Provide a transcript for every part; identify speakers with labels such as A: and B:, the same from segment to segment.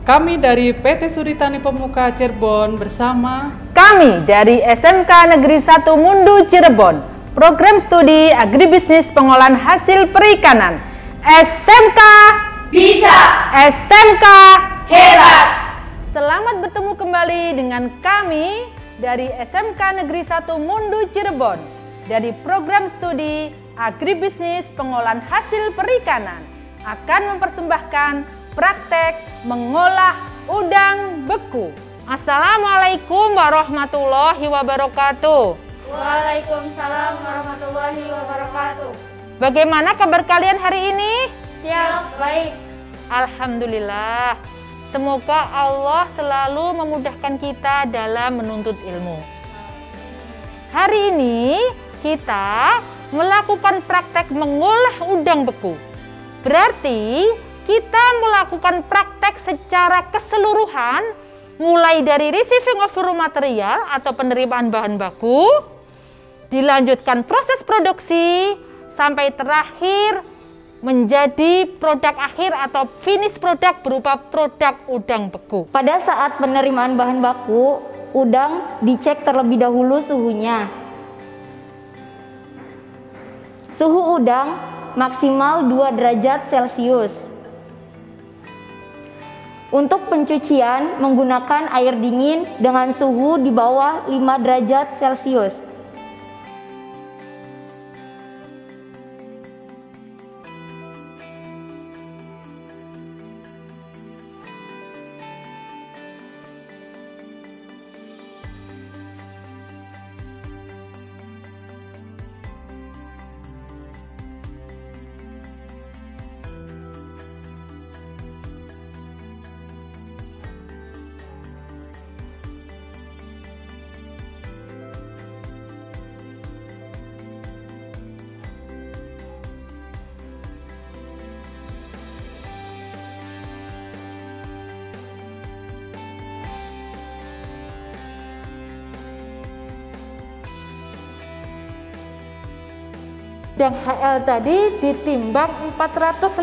A: Kami dari PT Suritani Pemuka Cirebon bersama
B: kami dari SMK Negeri 1 Mundu Cirebon, program studi agribisnis pengolahan hasil perikanan. SMK
C: bisa,
B: SMK
C: hebat.
B: Selamat bertemu kembali dengan kami dari SMK Negeri 1 Mundu Cirebon dari program studi agribisnis pengolahan hasil perikanan akan mempersembahkan praktek mengolah udang beku. Assalamualaikum warahmatullahi wabarakatuh.
C: Waalaikumsalam warahmatullahi wabarakatuh.
B: Bagaimana kabar kalian hari ini?
C: Siap, baik.
B: Alhamdulillah. Semoga Allah selalu memudahkan kita dalam menuntut ilmu. Hari ini kita melakukan praktek mengolah udang beku. Berarti kita melakukan praktek secara keseluruhan, mulai dari receiving of raw material atau penerimaan bahan baku, dilanjutkan proses produksi, sampai terakhir menjadi produk akhir atau finish produk berupa produk udang beku.
D: Pada saat penerimaan bahan baku, udang dicek terlebih dahulu suhunya. Suhu udang maksimal 2 derajat Celcius. Untuk pencucian menggunakan air dingin dengan suhu di bawah 5 derajat Celcius.
B: Udang HL tadi ditimbang 454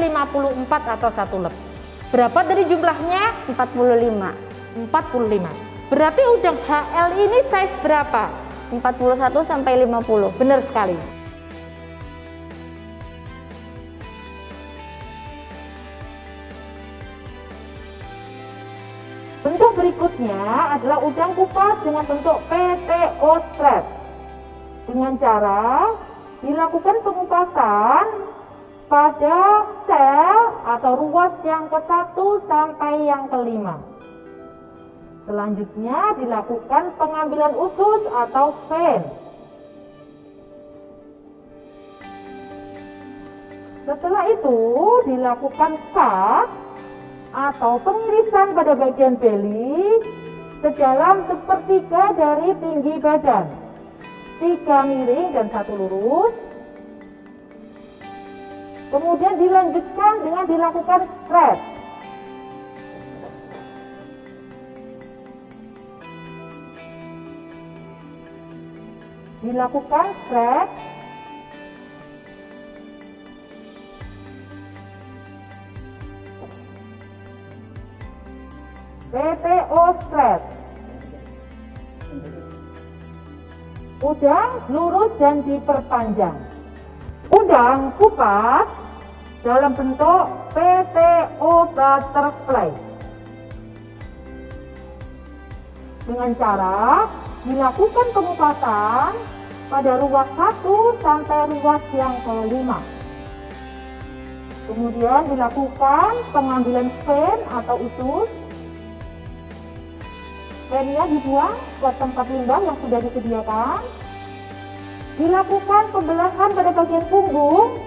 B: atau 1 lep. Berapa dari jumlahnya?
D: 45.
B: 45. Berarti udang HL ini size berapa?
D: 41 sampai 50.
B: Benar sekali. Bentuk berikutnya adalah udang kupas dengan bentuk PTO strap. Dengan cara dilakukan pengupasan pada sel atau ruas yang ke-1 sampai yang ke-5. Selanjutnya dilakukan pengambilan usus atau fin. Setelah itu dilakukan cut atau pengirisan pada bagian belly sedalam sepertiga dari tinggi badan. 3 miring dan 1 lurus. Kemudian dilanjutkan dengan dilakukan strap. Dilakukan strap. PTO strap. Udang lurus dan diperpanjang. Udang kupas dalam bentuk PTO butterfly. Dengan cara dilakukan pengupasan pada ruas 1 sampai ruas yang ke-5. Kemudian dilakukan pengambilan fin atau usus. Finnya dibuang ke tempat limbah yang sudah disediakan. Dilakukan pembelahan pada bagian punggung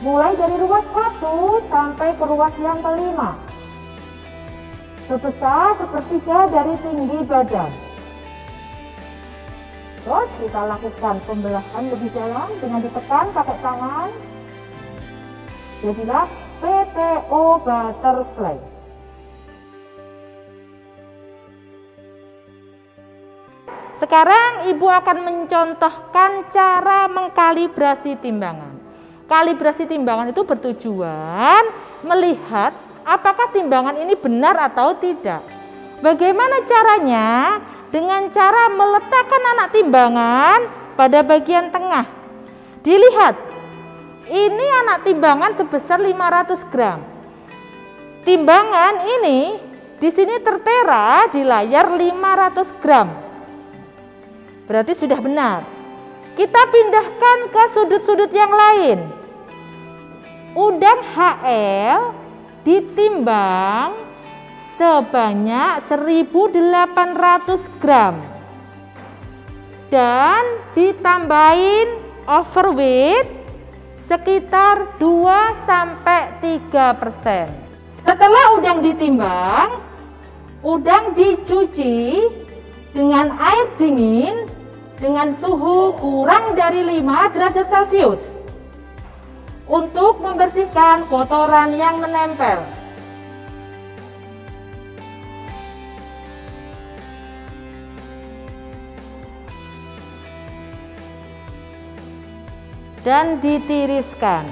B: mulai dari ruas 1 sampai ke ruas yang ke-5 sebesar sepertiga dari tinggi badan. Terus kita lakukan pembelahan lebih dalam dengan ditekan pakai tangan. Jadilah PTO butterfly. Sekarang Ibu akan mencontohkan cara mengkalibrasi timbangan. Kalibrasi timbangan itu bertujuan melihat apakah timbangan ini benar atau tidak. Bagaimana caranya? Dengan cara meletakkan anak timbangan pada bagian tengah. Dilihat, ini anak timbangan sebesar 500 gram. Timbangan ini di sini tertera di layar 500 gram. Berarti sudah benar. Kita pindahkan ke sudut-sudut yang lain. Udang HL ditimbang sebanyak 1.800 gram dan ditambahin overweight sekitar 2-3%. Setelah udang ditimbang, udang dicuci dengan air dingin dengan suhu kurang dari 5 derajat Celcius untuk membersihkan kotoran yang menempel. Dan ditiriskan.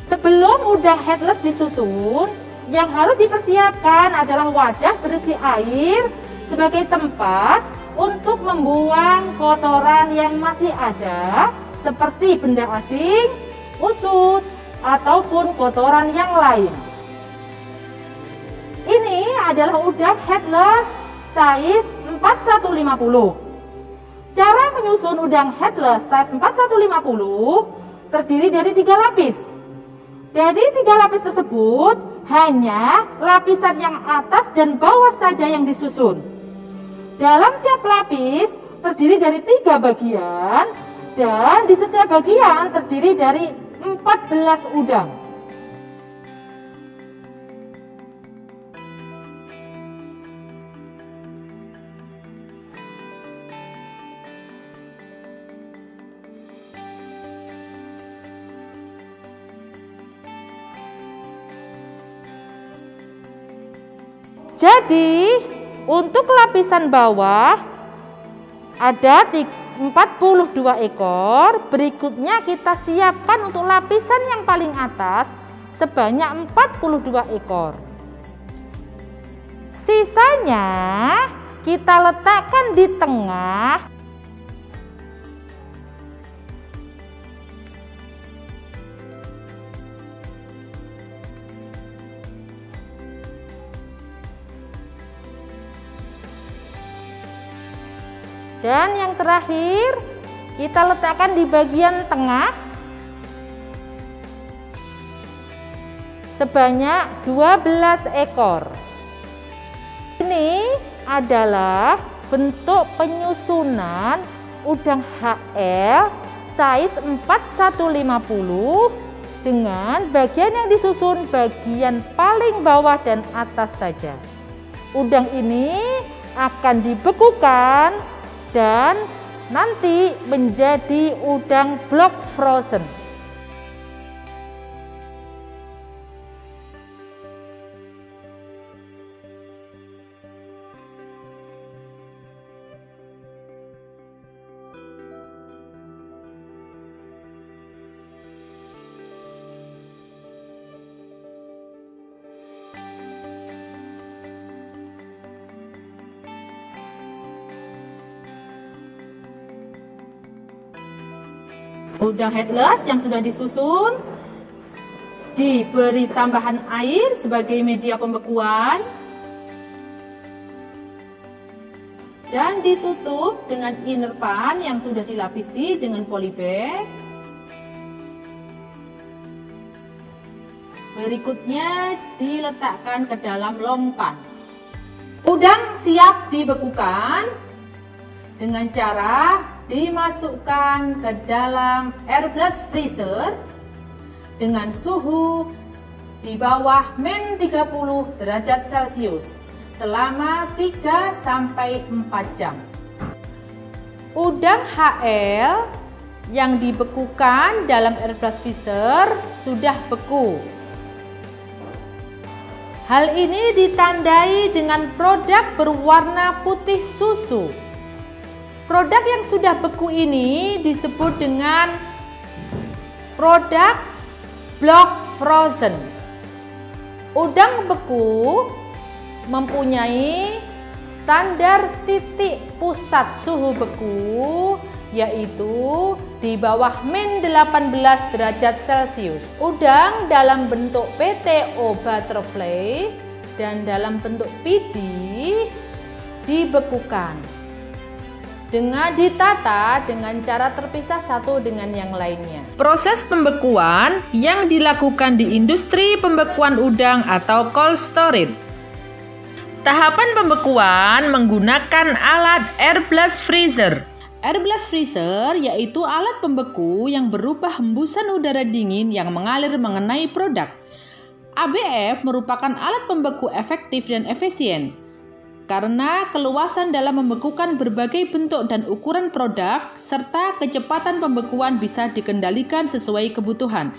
B: Sebelum udang headless disusun, yang harus dipersiapkan adalah wadah berisi air sebagai tempat untuk membuang kotoran yang masih ada seperti benda asing, usus, ataupun kotoran yang lain. Ini adalah udang headless size 4150. Cara menyusun udang headless size 4150 terdiri dari 3 lapis. Dari 3 lapis tersebut, hanya lapisan yang atas dan bawah saja yang disusun. Dalam tiap lapis terdiri dari 3 bagian dan di setiap bagian terdiri dari 14 udang. Jadi untuk lapisan bawah ada 42 ekor. Berikutnya kita siapkan untuk lapisan yang paling atas sebanyak 42 ekor. Sisanya kita letakkan di tengah. Dan yang terakhir kita letakkan di bagian tengah sebanyak 12 ekor. Ini adalah bentuk penyusunan udang HL size 4150 dengan bagian yang disusun bagian paling bawah dan atas saja. Udang ini akan dibekukan dan nanti menjadi udang block frozen. Udang headless yang sudah disusun diberi tambahan air sebagai media pembekuan dan ditutup dengan inner pan yang sudah dilapisi dengan polybag. Berikutnya diletakkan ke dalam long pan. Udang siap dibekukan dengan cara dimasukkan ke dalam air blast freezer dengan suhu di bawah -30 derajat Celcius selama 3-4 jam. Udang HL yang dibekukan dalam air blast freezer sudah beku. Hal ini ditandai dengan produk berwarna putih susu. Produk yang sudah beku ini disebut dengan produk block frozen.
A: Udang beku mempunyai standar titik pusat suhu beku yaitu di bawah -18 derajat Celcius. Udang dalam bentuk PTO butterfly dan dalam bentuk PD dibekukan dengan ditata dengan cara terpisah satu dengan yang lainnya. Proses pembekuan yang dilakukan di industri pembekuan udang atau cold storage. Tahapan pembekuan menggunakan alat air blast freezer. Air blast freezer yaitu alat pembeku yang berupa hembusan udara dingin yang mengalir mengenai produk. ABF merupakan alat pembeku efektif dan efisien karena keluasan dalam membekukan berbagai bentuk dan ukuran produk serta kecepatan pembekuan bisa dikendalikan sesuai kebutuhan.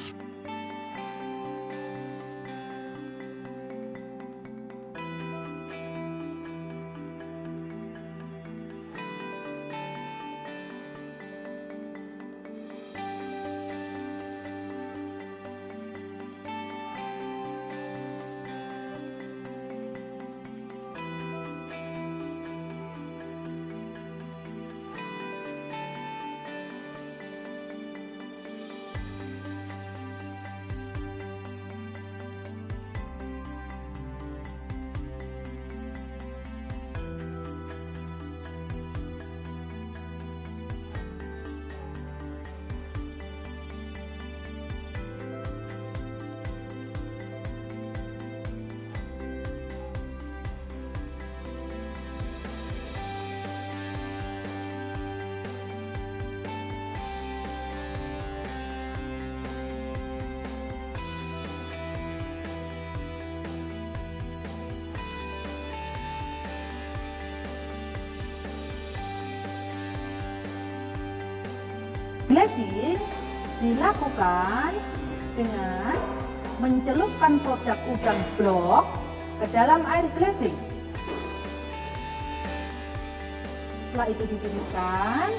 A: Glazing dilakukan dengan mencelupkan produk udang blok ke dalam air glazing. Setelah itu ditiriskan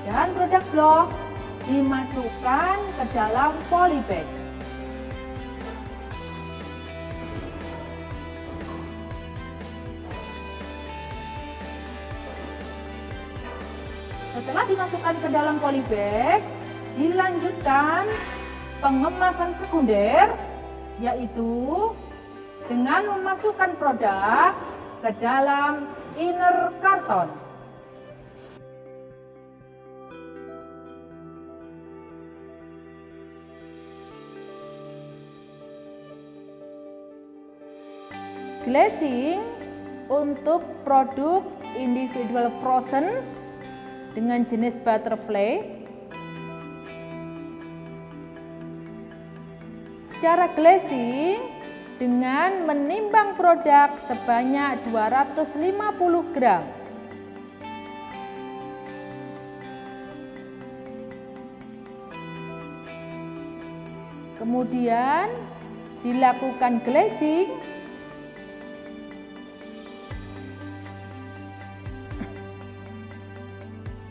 A: dan produk blok dimasukkan ke dalam polybag. Setelah dimasukkan ke dalam polybag, dilanjutkan pengemasan sekunder, yaitu dengan memasukkan produk ke dalam inner karton. Glazing untuk produk individual frozen dengan jenis butterfly. Cara glazing dengan menimbang produk sebanyak 250 gram. Kemudian dilakukan glazing.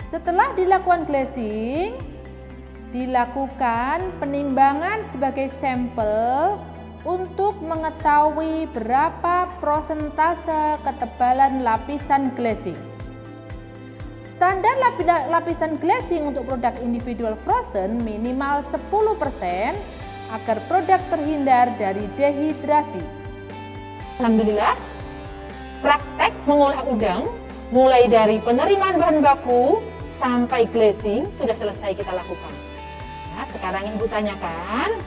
A: Setelah dilakukan glazing, dilakukan penimbangan sebagai sampel untuk mengetahui berapa persentase ketebalan lapisan glazing. Standar lapisan glazing untuk produk individual frozen minimal 10% agar produk terhindar dari dehidrasi.
B: Alhamdulillah, praktek mengolah udang mulai dari penerimaan bahan baku sampai glazing sudah selesai kita lakukan. Nah, sekarang yang Ibu tanyakan,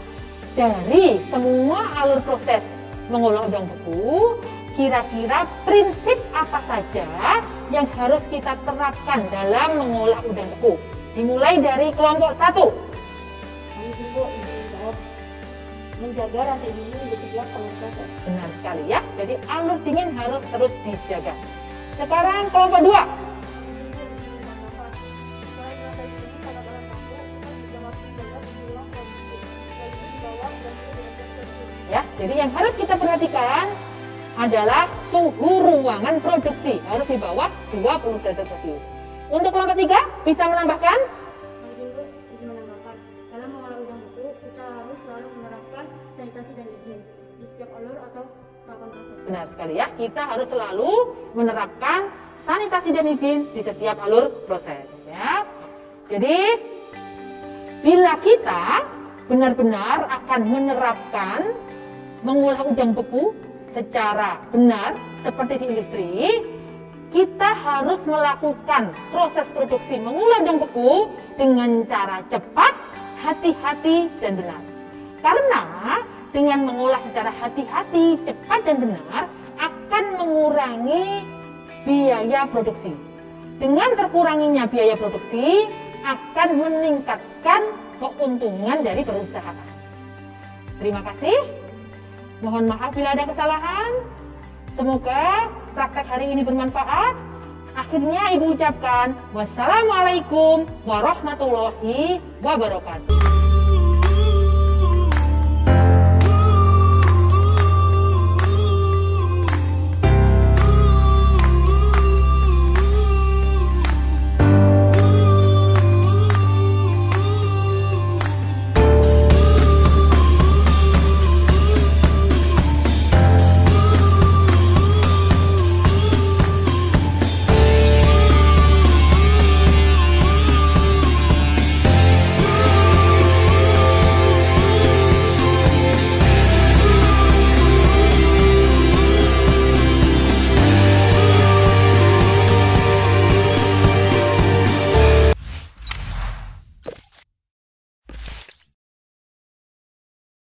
B: dari semua alur proses mengolah udang beku, kira-kira prinsip apa saja yang harus kita terapkan dalam mengolah udang beku? Dimulai dari kelompok 1.
D: Menjaga rantai dingin di setiap alur proses.
B: Benar sekali ya, jadi alur dingin harus terus dijaga. Sekarang kelompok 2. Ya, jadi yang harus kita perhatikan adalah suhu ruangan produksi harus di bawah 20 derajat Celcius. Untuk kelompok 3 bisa menambahkan?
D: Dalam mengolah udang beku, kita harus selalu menerapkan sanitasi dan izin.
C: atau 8%.
A: Benar sekali ya, kita harus selalu menerapkan sanitasi dan higien di setiap alur proses ya. Jadi bila kita benar-benar akan menerapkan mengolah udang beku secara benar seperti di industri, kita harus melakukan proses produksi mengolah udang beku dengan cara cepat, hati-hati, dan benar. Karena dengan mengolah secara hati-hati, cepat, dan benar akan mengurangi biaya produksi. Dengan terkuranginya biaya produksi akan meningkatkan keuntungan dari perusahaan. Terima kasih. Mohon maaf bila ada kesalahan. Semoga praktek hari ini bermanfaat. Akhirnya Ibu ucapkan wassalamualaikum warahmatullahi wabarakatuh.